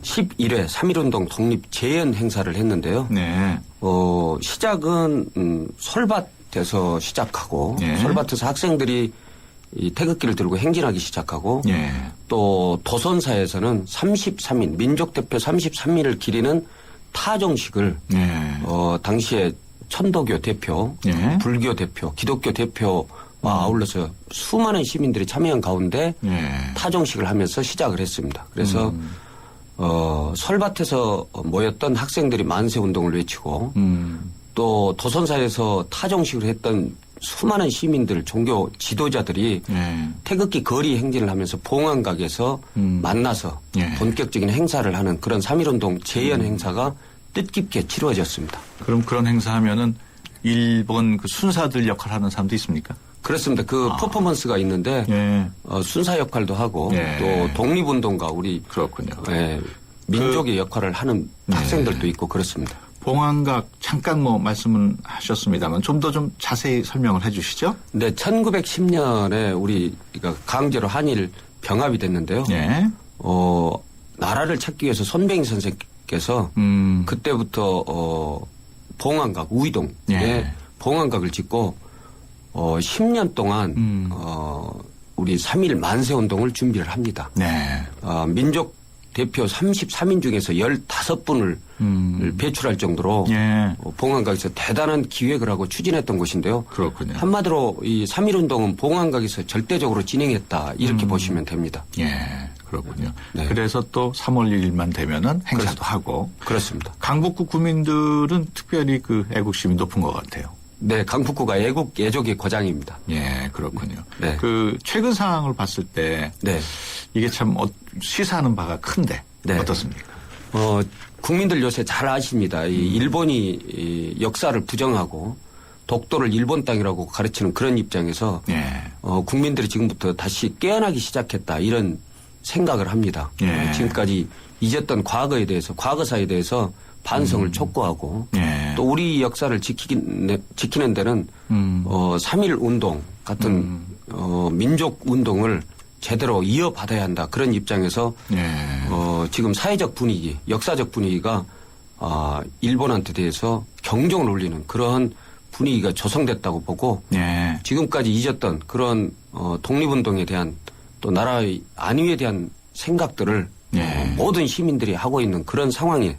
11회 3.1운동 독립 재연 행사를 했는데요. 네. 시작은 솔밭에서 시작하고 네. 솔밭에서 학생들이 이 태극기를 들고 행진하기 시작하고 네. 또 도선사에서는 33인 민족 대표 33인을 기리는 타종식을 네. 당시에 천도교 대표, 네. 불교 대표, 기독교 대표와 아울러서 수많은 시민들이 참여한 가운데 네. 타종식을 하면서 시작을 했습니다. 그래서 설밭에서 모였던 학생들이 만세운동을 외치고 또 도선사에서 타종식을 했던 수많은 시민들, 종교 지도자들이 네. 태극기 거리 행진을 하면서 봉황각에서 만나서 네. 본격적인 행사를 하는 그런 3.1운동 재연 행사가 뜻깊게 치루어졌습니다. 그럼 그런 행사하면은 일본 그 순사들 역할을 하는 사람도 있습니까? 그렇습니다. 그 퍼포먼스가 있는데 네. 순사 역할도 하고 네. 또 독립운동가 우리 그렇군요. 민족의 역할을 하는 학생들도 있고 그렇습니다. 봉황각 잠깐 뭐 말씀은 하셨습니다만 좀 더 좀 자세히 설명을 해 주시죠. 네, 1910년에 우리가 강제로 한일 병합이 됐는데요. 네. 나라를 찾기 위해서 손병희 선생께서 그때부터 봉황각 우이동에 네. 봉황각을 짓고 10년 동안 우리 3.1 만세운동을 준비를 합니다. 네. 민족 대표 33인 중에서 15분을 배출할 정도로 예. 봉황각에서 대단한 기획을 하고 추진했던 것인데요. 그렇군요. 한마디로 이 3.1운동은 봉황각에서 절대적으로 진행했다 이렇게 보시면 됩니다. 예, 그렇군요. 네. 그래서 또 3월 1일만 되면은 행사도 하고. 그렇습니다. 강북구 구민들은 특별히 그 애국심이 높은 것 같아요. 네, 강북구가 애족의 고장입니다. 예, 그렇군요. 네. 그 최근 상황을 봤을 때 네. 이게 참 시사하는 바가 큰데 네. 어떻습니까? 국민들 요새 잘 아십니다. 이 일본이 이 역사를 부정하고 독도를 일본 땅이라고 가르치는 그런 입장에서 예. 국민들이 지금부터 다시 깨어나기 시작했다 이런 생각을 합니다. 예. 지금까지 잊었던 과거에 대해서 과거사에 대해서 반성을 촉구하고 예. 또 우리 역사를 지키는 데는 3.1 운동 같은 민족 운동을 제대로 이어받아야 한다. 그런 입장에서 예. 지금 사회적 분위기, 역사적 분위기가 일본한테 대해서 경종을 울리는 그런 분위기가 조성됐다고 보고 예. 지금까지 잊었던 그런 독립운동에 대한 또 나라의 안위에 대한 생각들을 예. 모든 시민들이 하고 있는 그런 상황에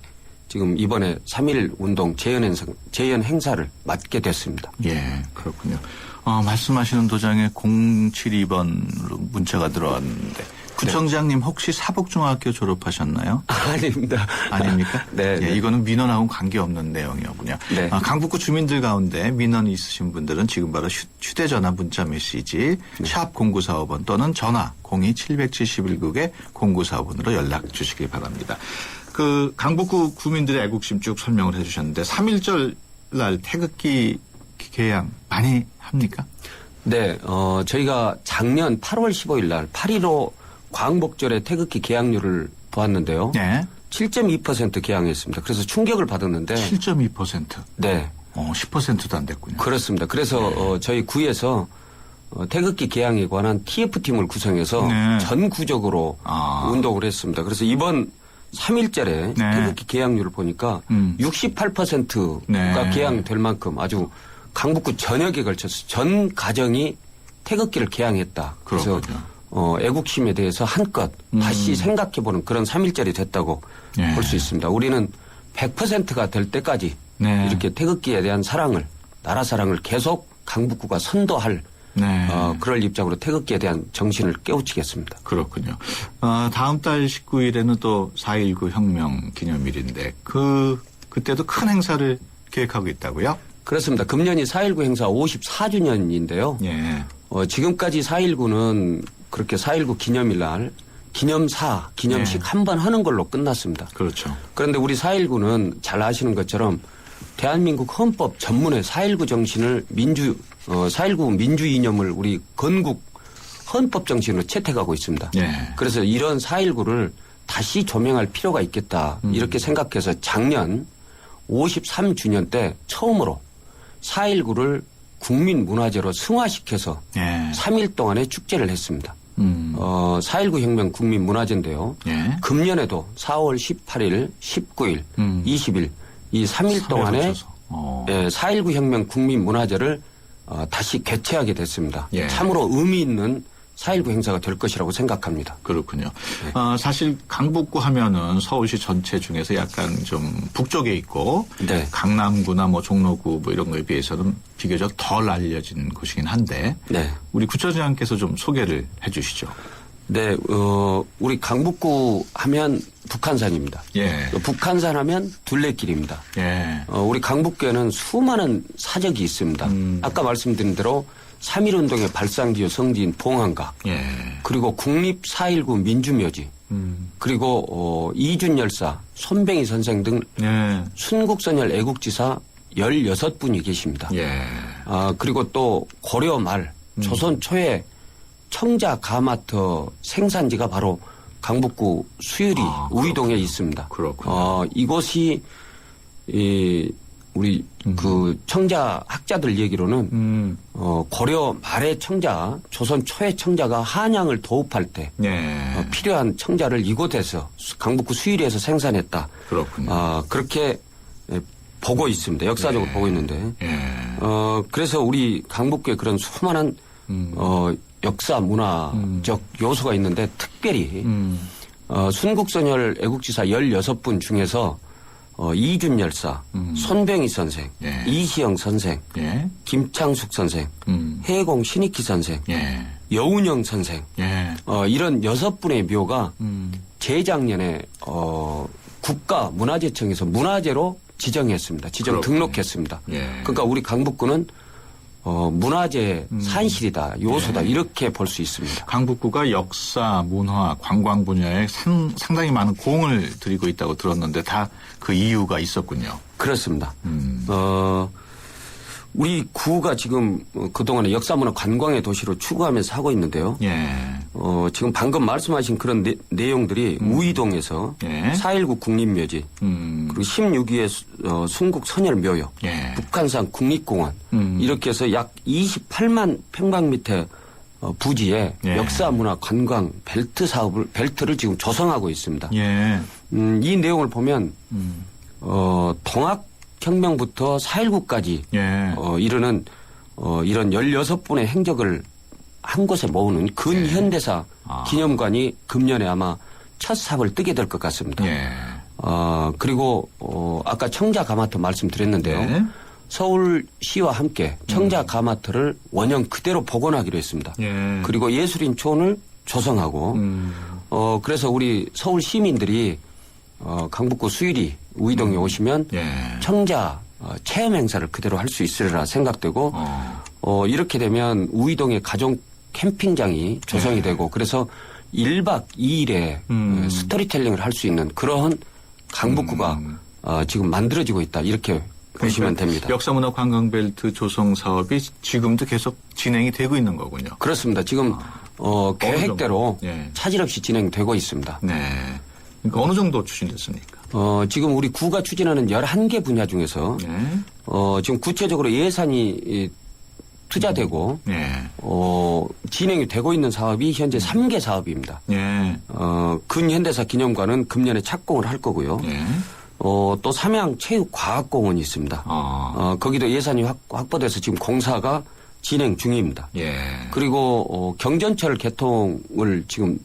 지금 이번에 3.1 운동 재연 행사를 맡게 됐습니다. 예, 그렇군요. 말씀하시는 도장에 072번으로 문자가 들어왔는데 구청장님 혹시 사복중학교 졸업하셨나요? 아닙니다. 아닙니까? 네, 예, 이거는 민원하고는 관계없는 내용이었군요. 네. 강북구 주민들 가운데 민원이 있으신 분들은 지금 바로 휴대전화 문자 메시지 샵 0945번 또는 전화 02-771국에 0945번으로 연락 주시기 바랍니다. 그 강북구 구민들의 애국심 쭉 설명을 해 주셨는데 3.1절 날 태극기 개양 많이 합니까? 네, 저희가 작년 8월 15일 날 8.15 광복절에 태극기 개양률을 보았는데요. 네. 7.2% 개양했습니다. 그래서 충격을 받았는데 7.2%. 네. 10%도 안 됐군요. 그렇습니다. 그래서 저희 구에서 태극기 개양에 관한 TF팀을 구성해서 네. 전구적으로 운동을 했습니다. 그래서 이번 3.1절에 네. 태극기 개양률을 보니까 68%가 네. 개양될 만큼 아주 강북구 전역에 걸쳐서 전 가정이 태극기를 개항했다. 그래서 애국심에 대해서 한껏 다시 생각해보는 그런 3.1절이 됐다고 예. 볼 수 있습니다. 우리는 100%가 될 때까지 네. 이렇게 태극기에 대한 사랑을, 나라 사랑을 계속 강북구가 선도할 네. 그럴 입장으로 태극기에 대한 정신을 깨우치겠습니다. 그렇군요. 다음 달 19일에는 또 4.19 혁명 기념일인데 그때도 큰 행사를 계획하고 있다고요? 그렇습니다. 금년이 4.19 행사 54주년인데요. 예. 지금까지 4.19는 그렇게 4.19 기념일 날 기념식 네. 한 번 하는 걸로 끝났습니다. 그렇죠. 그런데 우리 4.19는 잘 아시는 것처럼 대한민국 헌법 전문에 4.19 정신을 4.19 민주 이념을 우리 건국 헌법 정신으로 채택하고 있습니다. 예. 그래서 이런 4.19를 다시 조명할 필요가 있겠다. 이렇게 생각해서 작년 53주년 때 처음으로 4.19를 국민문화재로 승화시켜서 예. 3일 동안의 축제를 했습니다. 4.19 혁명 국민문화재인데요. 예. 금년에도 4월 18일, 19일, 20일 이 3일 동안에 4.19 혁명 국민문화재를 다시 개최하게 됐습니다. 예. 참으로 의미 있는 4.19 행사가 될 것이라고 생각합니다. 그렇군요. 네. 사실 강북구 하면은 서울시 전체 중에서 약간 좀 북쪽에 있고 네. 강남구나 뭐 종로구 뭐 이런 거에 비해서는 비교적 덜 알려진 곳이긴 한데 네. 우리 구청장께서 좀 소개를 해 주시죠. 네, 우리 강북구 하면 북한산입니다. 예. 북한산 하면 둘레길입니다. 예. 우리 강북구에는 수많은 사적이 있습니다. 아까 말씀드린 대로 3.1운동의 발상지요 성지인 봉안각, 예. 그리고 국립 4.19 민주묘지, 그리고 이준열사, 손뱅이 선생 등 예. 순국선열 애국지사 16분이 계십니다. 예. 그리고 또 고려 말, 조선 초에 청자 가마터 생산지가 바로 강북구 수유리 우이동에 있습니다. 그렇군요. 이곳이 우리 그 청자 학자들 얘기로는 고려 말의 청자, 조선 초의 청자가 한양을 도읍할 때 예. 필요한 청자를 이곳에서 강북구 수유리에서 생산했다. 그렇군요. 그렇게 보고 있습니다. 역사적으로 예. 보고 있는데. 예. 그래서 우리 강북구에 그런 수많은 역사 문화적 요소가 있는데 특별히 순국선열 애국지사 16분 중에서 이준열사, 손뱅이 선생, 예. 이시영 선생, 예. 김창숙 선생, 해공 신익희 선생, 예. 여운영 선생, 예. 이런 6분의 묘가 재작년에 국가문화재청에서 문화재로 지정했습니다. 그렇군요. 등록했습니다. 예. 그러니까 우리 강북구는 문화재 산실이다, 요소다 예. 이렇게 볼 수 있습니다. 강북구가 역사, 문화, 관광 분야에 상당히 많은 공을 들이고 있다고 들었는데 다 그 이유가 있었군요. 그렇습니다. 우리 구가 지금 그동안에 역사문화 관광의 도시로 추구하면서 하고 있는데요. 예. 지금 방금 말씀하신 그런 내용들이 우이동에서 예. 4.19 국립묘지, 그리고 16위의 순국 선열묘역, 예. 북한산 국립공원 이렇게 해서 약 28만 평방미터 부지에 예. 역사문화 관광 벨트를 지금 조성하고 있습니다. 예. 이 내용을 보면 동학혁명부터 4.19까지 예. 이르는 이런 16분의 행적을 한 곳에 모으는 근현대사 기념관이 금년에 아마 첫 삽을 뜨게 될 것 같습니다. 예. 그리고 아까 청자 가마터 말씀드렸는데요. 네. 서울시와 함께 청자 가마터를 원형 그대로 복원하기로 했습니다. 예. 그리고 예술인촌을 조성하고 그래서 우리 서울 시민들이 강북구 수유리 우이동에 오시면 예. 청자 체험 행사를 그대로 할 수 있으리라 생각되고 이렇게 되면 우이동에 가족 캠핑장이 조성이 되고 그래서 1박 2일에 스토리텔링을 할 수 있는 그러한 강북구가 지금 만들어지고 있다 이렇게 보시면 됩니다. 역사문화 관광벨트 조성 사업이 지금도 계속 진행이 되고 있는 거군요. 그렇습니다. 지금 계획대로 예. 차질 없이 진행되고 있습니다. 네. 그러니까 어느 정도 추진됐습니까? 지금 우리 구가 추진하는 11개 분야 중에서 네. 지금 구체적으로 예산이 투자되고 진행이 되고 있는 사업이 현재 3개 사업입니다. 예. 근현대사 기념관은 금년에 착공을 할 거고요. 예. 또 삼양체육과학공원이 있습니다. 거기도 예산이 확보돼서 지금 공사가 진행 중입니다. 예. 그리고 경전철 개통을 지금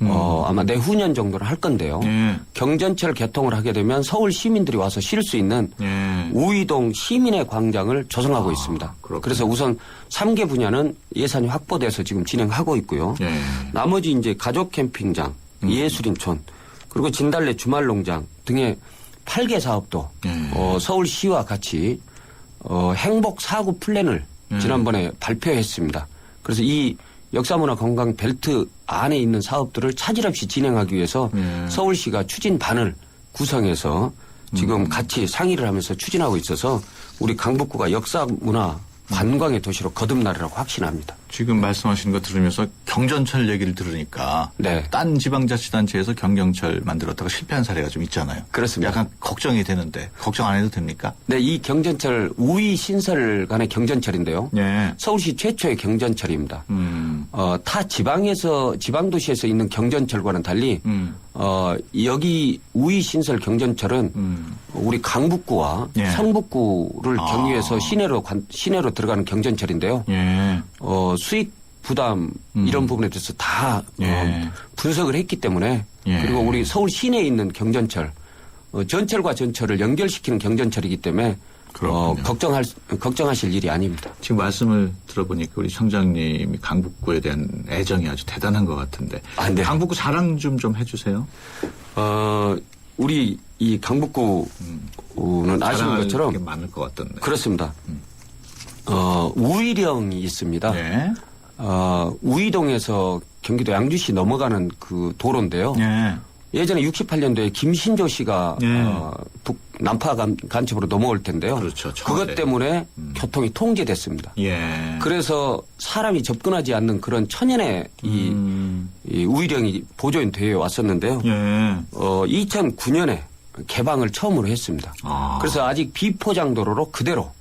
아마 내후년 정도는 할 건데요. 예. 경전철 개통을 하게 되면 서울 시민들이 와서 쉴 수 있는 예. 우이동 시민의 광장을 조성하고 있습니다. 그렇군요. 그래서 우선 3개 분야는 예산이 확보돼서 지금 진행하고 있고요. 예. 나머지 이제 가족 캠핑장, 예술인촌, 그리고 진달래 주말농장 등의 8개 사업도 서울시와 같이 행복 사구 플랜을 지난번에 발표했습니다. 그래서 이 역사문화 관광 벨트 안에 있는 사업들을 차질 없이 진행하기 위해서 서울시가 추진반을 구성해서 지금 같이 상의를 하면서 추진하고 있어서 우리 강북구가 역사문화 관광의 도시로 거듭나리라고 확신합니다. 지금 말씀하신 거 들으면서 경전철 얘기를 들으니까 네. 딴 지방자치단체에서 경경철 만들었다가 실패한 사례가 좀 있잖아요. 그렇습니다. 약간 걱정이 되는데 걱정 안 해도 됩니까? 네, 이 경전철 우이 신설 간의 경전철인데요. 네. 서울시 최초의 경전철입니다. 타 지방도시에서 있는 경전철과는 달리 여기 우이 신설 경전철은 우리 강북구와 예. 성북구를 경유해서 시내로 들어가는 경전철인데요. 예. 수익 부담 이런 부분에 대해서 다 예. 분석을 했기 때문에 예. 그리고 우리 서울 시내에 있는 경전철 전철과 전철을 연결시키는 경전철이기 때문에 그렇군요. 걱정하실 일이 아닙니다. 지금 말씀을 들어보니까 우리 청장님이 강북구에 대한 애정이 아주 대단한 것 같은데 네. 강북구 자랑 좀 해주세요. 우리 이 강북구는 아시는 것처럼 게 많을 것 같던데. 그렇습니다. 우이령이 있습니다. 네. 우이동에서 경기도 양주시 넘어가는 그 도로인데요. 네. 예전에 68년도에 김신조 씨가 남파 간첩으로 넘어올 텐데요. 그렇죠. 그것 때문에 교통이 통제됐습니다. 예. 그래서 사람이 접근하지 않는 그런 천연의 이 우이령이 보존되어 왔었는데요. 예. 2009년에 개방을 처음으로 했습니다. 그래서 아직 비포장 도로로 그대로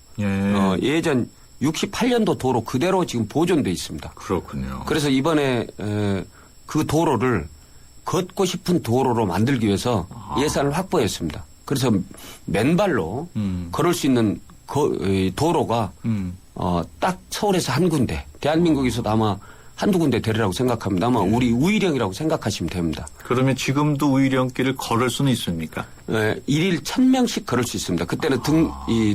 예전 68년도 도로 그대로 지금 보존돼 있습니다. 그렇군요. 그래서 이번에 그 도로를 걷고 싶은 도로로 만들기 위해서 예산을 확보했습니다. 그래서 맨발로 걸을 수 있는 도로가 딱 서울에서 한 군데, 대한민국에서도 아마 한두 군데 되리라고 생각합니다. 아마 우리 우이령이라고 생각하시면 됩니다. 그러면 지금도 우이령길을 걸을 수는 있습니까? 일일 1000명씩 걸을 수 있습니다. 그때는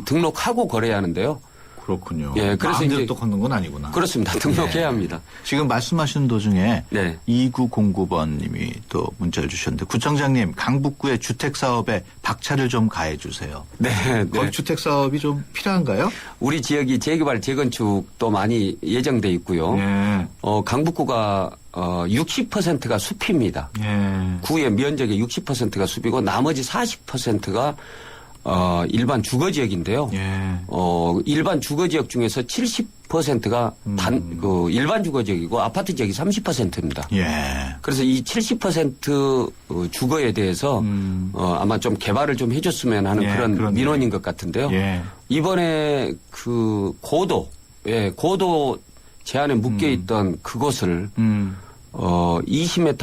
등록하고 걸어야 하는데요. 그렇군요. 예, 그래서 마음대로 이제 또 걷는 건 아니구나. 그렇습니다. 등록해야 합니다. 지금 말씀하시는 도중에 2909번님이 또 문자를 주셨는데 구청장님 강북구의 주택 사업에 박차를 좀 가해 주세요. 네. 거기 주택 사업이 좀 필요한가요? 우리 지역이 재개발 재건축도 많이 예정돼 있고요. 네. 강북구가 60%가 숲입니다. 네. 구의 면적의 60%가 숲이고 나머지 40%가 일반 주거 지역인데요. 예. 일반 주거 지역 중에서 70%가 일반 주거 지역이고 아파트 지역이 30%입니다. 예. 그래서 이 70% 주거에 대해서 아마 좀 개발을 좀 해줬으면 하는 그런 민원인 것 같은데요. 예. 이번에 그 고도 제한에 묶여 있던 그곳을 20m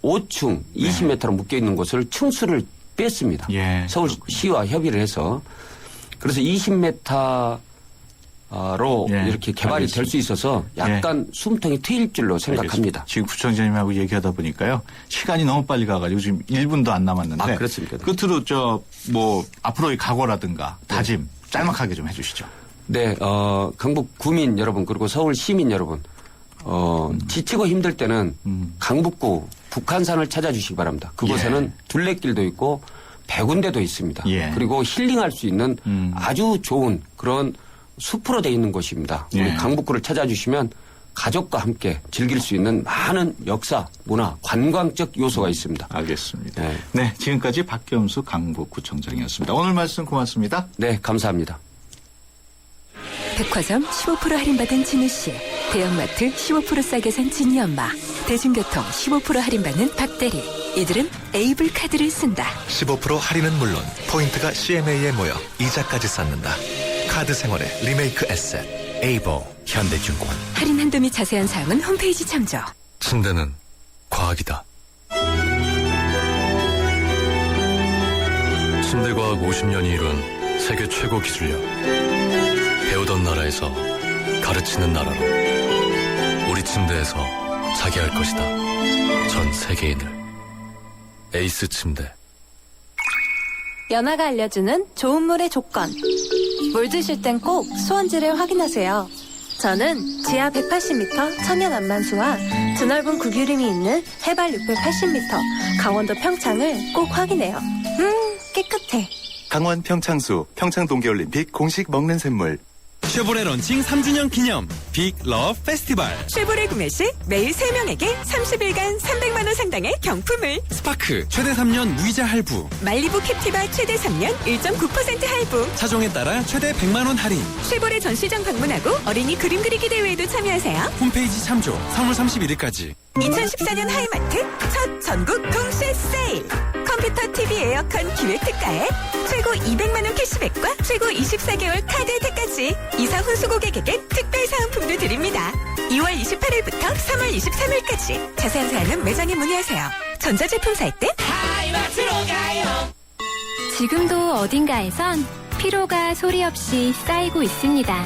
5층 20m로 묶여 있는 곳을 층수를 뺐습니다. 예, 서울시와 협의를 해서 그래서 20m로 이렇게 개발이 될 수 있어서 약간 숨통이 트일 줄로 생각합니다. 지금 구청장님하고 얘기하다 보니까요. 시간이 너무 빨리 가가지고 지금 1분도 안 남았는데. 그렇습니까? 끝으로 앞으로의 각오라든가 다짐 짤막하게 좀 해주시죠. 네, 강북 구민 여러분 그리고 서울 시민 여러분 지치고 힘들 때는 강북구 북한산을 찾아주시기 바랍니다. 그곳에는 둘레길도 있고 100군데도 있습니다. 그리고 힐링할 수 있는 아주 좋은 그런 숲으로 되어 있는 곳입니다. 우리 강북구를 찾아주시면 가족과 함께 즐길 수 있는 많은 역사, 문화, 관광적 요소가 있습니다. 알겠습니다. 네, 지금까지 박겸수 강북구청장이었습니다. 오늘 말씀 고맙습니다. 네, 감사합니다. 백화점 15% 할인받은 진우씨, 대형마트 15% 싸게 산 진이 엄마, 대중교통 15% 할인받는 박대리. 이들은 에이블 카드를 쓴다. 15% 할인은 물론 포인트가 CMA에 모여 이자까지 쌓는다. 카드 생활의 리메이크 에셋 에이버 현대증권. 할인 한도 및 자세한 사항은 홈페이지 참조. 침대는 과학이다. 침대과학 50년이 이룬 세계 최고 기술력. 배우던 나라에서 가르치는 나라로 우리 침대에서 자기 할 것이다. 전 세계인을. 에이스 침대. 연아가 알려주는 좋은 물의 조건. 물 드실 땐 꼭 수원지를 확인하세요. 저는 지하 180m 천연 안만수와 드넓은 구규림이 있는 해발 680m 강원도 평창을 꼭 확인해요. 깨끗해. 강원 평창수 평창 동계올림픽 공식 먹는 샘물. 쉐보레 런칭 3주년 기념 빅 러브 페스티벌. 쉐보레 구매 시 매일 3명에게 30일간 300만 원 상당의 경품을. 스파크 최대 3년 무이자 할부. 말리부 캡티바 최대 3년 1.9% 할부. 차종에 따라 최대 100만 원 할인. 쉐보레 전시장 방문하고 어린이 그림 그리기 대회에도 참여하세요. 홈페이지 참조 3월 31일까지. 2014년 하이마트 첫 전국 동시에 세일. 컴퓨터, TV, 에어컨 기획 특가에 최고 200만 원 캐시백과 최고 24개월 카드 혜택까지 이사 훈수 고객에게 특별 사은품도 드립니다. 2월 28일부터 3월 23일까지 자세한 사항은 매장에 문의하세요. 전자제품 살 때 하이마트로 가요. 지금도 어딘가에선 피로가 소리 없이 쌓이고 있습니다.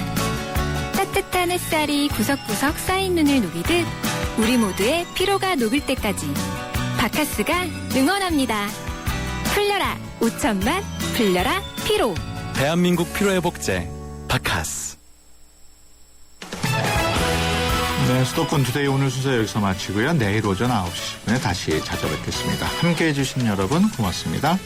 따뜻한 햇살이 구석구석 쌓인 눈을 녹이듯 우리 모두의 피로가 녹을 때까지 바카스가 응원합니다. 풀려라 5천만 풀려라 피로. 대한민국 피로회복제 바카스. 네, 수도권 투데이 오늘 순서 여기서 마치고요. 내일 오전 9시 10분에 다시 찾아뵙겠습니다. 함께해 주신 여러분 고맙습니다.